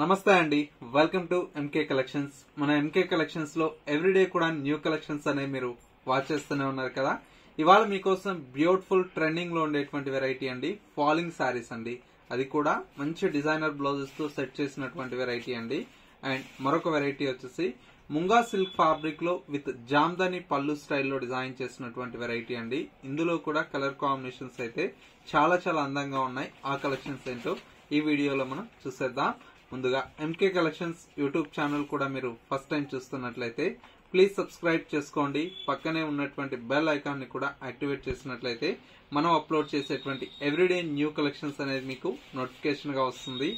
నమస్తే అండి, welcome to MK collections. మన ఎంకే కలెక్షన్స్ లో ఎవ్రీడే కూడా న్యూ కలెక్షన్స్ అనేవి మీరు వాచ్ చేస్తూనే ఉన్నారు కదా. ఇవాళ మీకోసం బ్యూటిఫుల్ ట్రెండింగ్ లో ఉండేటువంటి వెరైటీ అండి, ఫాలింగ్ శారీస్ అండి. అది కూడా మంచి డిజైనర్ బ్లౌజెస్ తో సెట్ చేసినటువంటి వెరైటీ అండి. అండ్ మరొక వెరైటీ వచ్చేసి ముంగా సిల్క్ ఫ్యాబ్రిక్ లో విత్ జామ్దాని పళ్ళు స్టైల్లో డిజైన్ చేసినటువంటి వెరైటీ అండి. ఇందులో కూడా కలర్ కాంబినేషన్స్ అయితే చాలా చాలా అందంగా ఉన్నాయి. ఆ కలెక్షన్స్ ఏంటో ఈ వీడియోలో మనం చూసేద్దాం. ముందుగా ఎంకే కలెక్షన్స్ యూట్యూబ్ ఛానల్ కూడా మీరు ఫస్ట్ టైం చూస్తున్నట్లయితే ప్లీజ్ సబ్స్క్రైబ్ చేసుకోండి. పక్కనే ఉన్నటువంటి బెల్ ఐకాన్ ని కూడా యాక్టివేట్ చేసినట్లయితే మనం అప్లోడ్ చేసేటువంటి ఎవ్రీడే న్యూ కలెక్షన్స్ అనేది మీకు నోటిఫికేషన్ గా వస్తుంది.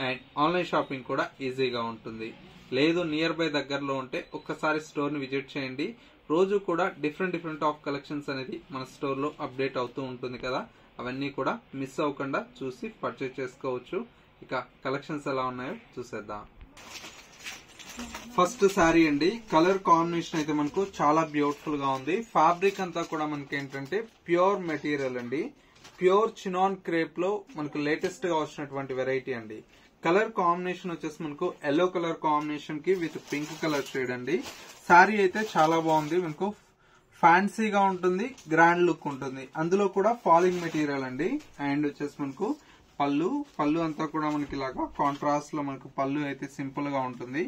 అండ్ ఆన్లైన్ షాపింగ్ కూడా ఈజీగా ఉంటుంది. లేదు నియర్ బై దగ్గరలో ఉంటే ఒక్కసారి స్టోర్ ని విజిట్ చేయండి. రోజు కూడా డిఫరెంట్ ఆఫ్ కలెక్షన్స్ అనేది మన స్టోర్ లో అప్డేట్ అవుతూ ఉంటుంది కదా. అవన్నీ కూడా మిస్ అవ్వకుండా చూసి పర్చేజ్ చేసుకోవచ్చు. ఇక కలెక్షన్స్ ఎలా ఉన్నాయో చూసేద్దాం. ఫస్ట్ శారీ అండి, కలర్ కాంబినేషన్ అయితే మనకు చాలా బ్యూటిఫుల్ గా ఉంది. ఫ్యాబ్రిక్ అంతా కూడా మనకి ఏంటంటే ప్యూర్ మెటీరియల్ అండి, ప్యూర్ చినాన్ క్రేప్ లో మనకు లేటెస్ట్ గా వచ్చినటువంటి వెరైటీ అండి. కలర్ కాంబినేషన్ వచ్చేసి మనకు ఎల్లో కలర్ కాంబినేషన్ కి విత్ పింక్ కలర్ షేడ్ అండి. శారీ అయితే చాలా బాగుంది, మనకు ఫ్యాన్సీగా ఉంటుంది, గ్రాండ్ లుక్ ఉంటుంది. అందులో కూడా ఫాలింగ్ మెటీరియల్ అండి. అండ్ వచ్చేసి మనకు పళ్ళు అంతా కూడా మనకి ఇలాగా కాంట్రాస్ట్ లో మనకు పళ్ళు అయితే సింపుల్ గా ఉంటుంది.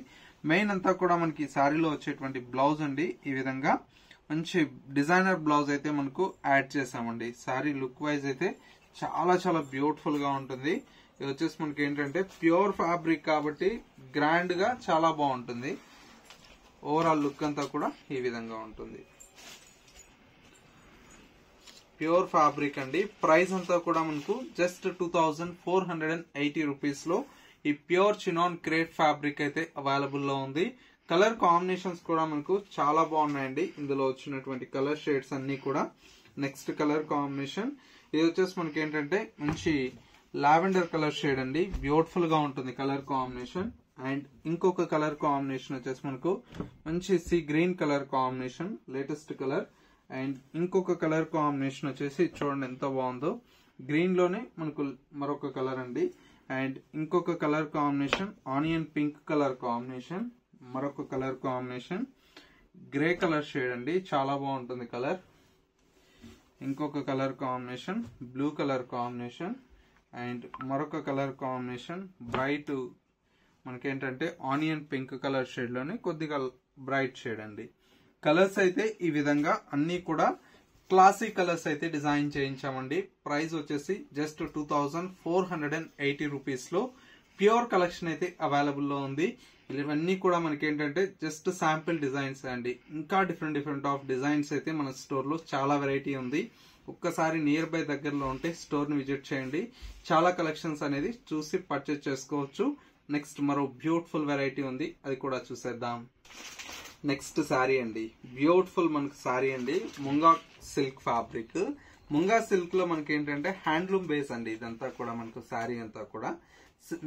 మెయిన్ అంతా కూడా మనకి శారీలో వచ్చేటువంటి బ్లౌజ్ అండి. ఈ విధంగా మంచి డిజైనర్ బ్లౌజ్ అయితే మనకు యాడ్ చేసామండి. శారీ లుక్ వైజ్ అయితే చాలా చాలా బ్యూటిఫుల్ గా ఉంటుంది. ఇది వచ్చేసి మనకి ఏంటంటే ప్యూర్ ఫ్యాబ్రిక్ కాబట్టి గ్రాండ్ గా చాలా బాగుంటుంది. ఓవరాల్ లుక్ అంతా కూడా ఈ విధంగా ఉంటుంది. ప్యూర్ ఫ్యాబ్రిక్ అండి. ప్రైస్ అంతా కూడా మనకు జస్ట్ 2480 రూపీస్ లో ఈ ప్యూర్ చినాన్ క్రేప్ ఫ్యాబ్రిక్ అయితే అవైలబుల్ లో ఉంది. కలర్ కాంబినేషన్స్ కూడా మనకు చాలా బాగున్నాయండి. ఇందులో వచ్చినటువంటి కలర్ షేడ్స్ అన్ని కూడా. నెక్స్ట్ కలర్ కాంబినేషన్ ఇది వచ్చేసి మనకి ఏంటంటే మంచి లావెండర్ కలర్ షేడ్ అండి. బ్యూటిఫుల్ గా ఉంటుంది కలర్ కాంబినేషన్. అండ్ ఇంకొక కలర్ కాంబినేషన్ వచ్చేసి మనకు మంచి sea green colour combination, latest colour. And ఇంకొక కలర్ కాంబినేషన్ వచ్చేసి చూడండి ఎంత బాగుందో, గ్రీన్ లోనే మనకు మరొక కలర్ అండి. అండ్ ఇంకొక colour combination onion pink colour combination, మరొక colour combination grey colour shade అండి, చాలా బాగుంటుంది కలర్. ఇంకొక colour combination blue colour combination. And మరొక కలర్ కాంబినేషన్ బ్రైట్ మనకేంటంటే ఆనియన్ పింక్ కలర్ షేడ్ లోనే కొద్దిగా బ్రైట్ షేడ్ అండి. కలర్స్ అయితే ఈ విధంగా అన్ని కూడా క్లాసిక్ కలర్స్ అయితే డిజైన్ చేయించామండి. ప్రైస్ వచ్చేసి జస్ట్ 2480 రూపీస్ లో ప్యూర్ కలెక్షన్ అయితే అవైలబుల్ లో ఉంది. ఇవన్నీ కూడా మనకి ఏంటంటే జస్ట్ శాంపిల్ డిజైన్స్ అండి. ఇంకా డిఫరెంట్ ఆఫ్ డిజైన్స్ అయితే మన స్టోర్ లో చాలా వెరైటీ ఉంది. ఒక్కసారి నియర్ బై దగ్గరలో ఉంటే స్టోర్ ని విజిట్ చేయండి. చాలా కలెక్షన్స్ అనేది చూసి పర్చేజ్ చేసుకోవచ్చు. నెక్స్ట్ మరో బ్యూటిఫుల్ వెరైటీ ఉంది, అది కూడా చూసేద్దాం. నెక్స్ట్ శారీ అండి, బ్యూటిఫుల్ మనకు శారీ అండి, munga silk fabric. Munga silk లో మనకి ఏంటంటే హ్యాండ్లూమ్ బేస్ అండి. ఇదంతా కూడా మనకు శారీ అంతా కూడా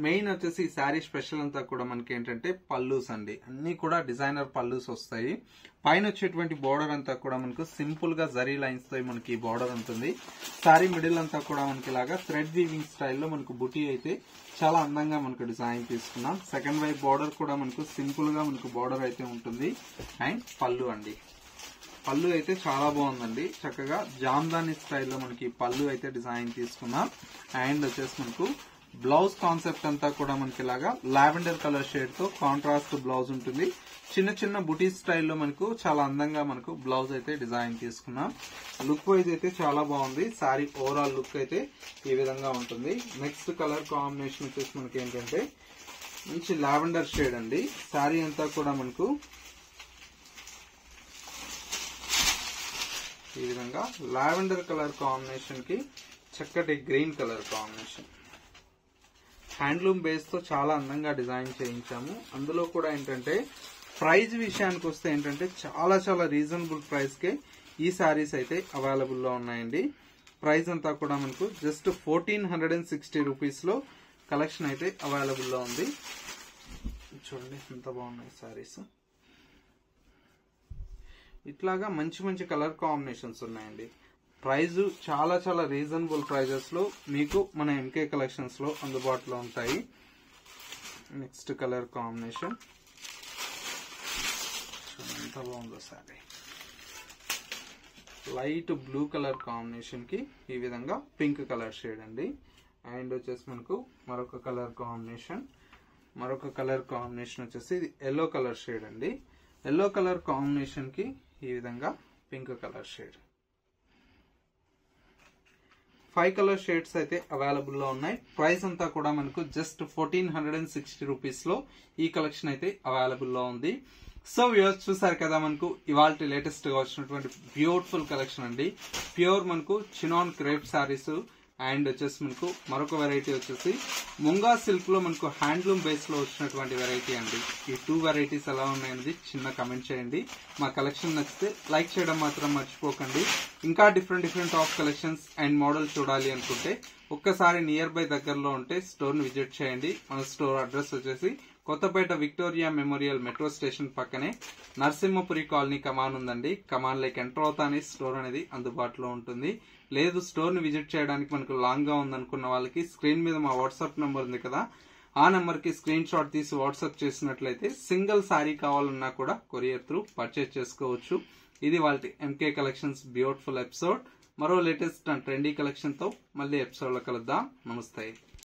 మెయిన్ వచ్చేసి ఈ శారీ స్పెషల్ అంతా కూడా మనకి ఏంటంటే పల్లూస్ అండి. అన్ని కూడా డిజైనర్ పల్లూస్ వస్తాయి. పైన వచ్చేటువంటి బోర్డర్ అంతా కూడా మనకు సింపుల్ గా జరీ లైన్స్ తో మనకి బోర్డర్ ఉంటుంది. శారీ మిడిల్ అంతా కూడా మనకి ఇలాగా థ్రెడ్ వీవింగ్ స్టైల్లో మనకు బుటీ అయితే చాలా అందంగా మనకు డిజైన్ తీసుకున్నాం. సెకండ్ వైపు బోర్డర్ కూడా మనకు సింపుల్ గా మనకు బోర్డర్ అయితే ఉంటుంది. అండ్ పళ్ళు అండి, పళ్ళు అయితే చాలా బాగుందండి. చక్కగా జామ్దాని స్టైల్లో మనకి పళ్ళు అయితే డిజైన్ తీసుకున్నాం. అండ్ వచ్చేసి మనకు బ్లౌజ్ కాన్సెప్ట్ అంతా కూడా మనకి ఇలాగా లావెండర్ కలర్ షేడ్ తో కాంట్రాస్ట్ బ్లౌజ్ ఉంటుంది. చిన్న చిన్న బుటీ స్టైల్లో మనకు చాలా అందంగా మనకు బ్లౌజ్ అయితే డిజైన్ తీసుకున్నాం. లుక్ వైజ్ అయితే చాలా బాగుంది. శారీ ఓవరాల్ లుక్ అయితే ఈ విధంగా ఉంటుంది. నెక్స్ట్ కలర్ కాంబినేషన్ వచ్చేసి మనకి ఏంటంటే మంచి లావెండర్ షేడ్ అండి. శారీ అంతా కూడా మనకు ఈ విధంగా లావెండర్ కలర్ కాంబినేషన్ కి చక్కటి green colour combination. Handloom base తో చాలా అందంగా డిజైన్ చేయించాము. అందులో కూడా ఏంటంటే ప్రైస్ విషయానికి వస్తే ఏంటంటే చాలా చాలా రీజనబుల్ ప్రైస్ కే ఈ శారీస్ అయితే అవైలబుల్ లో ఉన్నాయండి. ప్రైస్ అంతా కూడా మనకు జస్ట్ 1460 రూపీస్ లో కలెక్షన్ అయితే అవైలబుల్ లో ఉంది. చూడండి ఎంత బాగున్నాయి శారీస్. ఇట్లాగా మంచి మంచి కలర్ కాంబినేషన్స్ ఉన్నాయండి. ప్రైస్ చాలా చాలా రీజనబుల్ ప్రైజెస్ లో మీకు మన ఎంకే కలెక్షన్స్ లో అందుబాటులో ఉంటాయి. నెక్స్ట్ కలర్ కాంబినేషన్ ఎంత బాగుందో sorry, light blue colour combination కి ఈ విధంగా పింక్ కలర్ షేడ్ అండి. అండ్ వచ్చేసి మనకు మరొక కలర్ కాంబినేషన్ వచ్చేసి ఇది ఎల్లో కలర్ షేడ్ అండి. ఎల్లో కలర్ కాంబినేషన్ కి ఈ విధంగా pink colour shade. 5 colour shades అయితే అవైలబుల్ లో ఉన్నాయి. ప్రైస్ అంతా కూడా మనకు జస్ట్ 1460 రూపీస్ లో ఈ కలెక్షన్ అయితే అవైలబుల్ లో ఉంది. సో వ్యూవర్స్ చూసారు కదా, మనకు ఇవాళ లేటెస్ట్ గా వచ్చినటువంటి బ్యూటిఫుల్ కలెక్షన్ అండి. ప్యూర్ మనకు చినాన్ క్రేప్ సారీస్ అండ్ వచ్చేసి మనకు మరొక వెరైటీ వచ్చేసి ముంగా సిల్క్ లో మనకు హ్యాండ్లూమ్ బేస్ లో వచ్చినటువంటి వెరైటీ అండి. ఈ 2 వెరైటీస్ ఎలా ఉన్నాయనేది చిన్న కమెంట్ చేయండి. మా కలెక్షన్ నచ్చితే లైక్ చేయడం మాత్రం మర్చిపోకండి. ఇంకా different of collections and model చూడాలి అనుకుంటే ఒక్కసారి నియర్ బై దగ్గరలో ఉంటే స్టోర్ ని విజిట్ చేయండి. మన స్టోర్ అడ్రస్ వచ్చేసి Kothapet Victoria Memorial metro station పక్కనే నరసింహపురి కాలనీ కమాన్ ఉందండి. కమాన్ లైక్ ఎంటర్ అవుతానే స్టోర్ అనేది అందుబాటులో ఉంటుంది. లేదు స్టోర్ ని విజిట్ చేయడానికి మనకు లాంగ్ గా ఉందనుకున్న వాళ్ళకి స్క్రీన్ మీద మా వాట్సాప్ నంబర్ ఉంది కదా, ఆ నెంబర్ కి స్క్రీన్ షాట్ తీసి వాట్సాప్ చేసినట్లయితే సింగిల్ సారీ కావాలన్నా కూడా కొరియర్ త్రూ పర్చేజ్ చేసుకోవచ్చు. ఇది వాళ్ళ ఎంకే కలెక్షన్స్ బ్యూటిఫుల్ ఎపిసోడ్. మరో లేటెస్ట్ అండ్ ట్రెండీ కలెక్షన్ తో మళ్ళీ ఎపిసోడ్ లో కలుద్దాం. నమస్తే.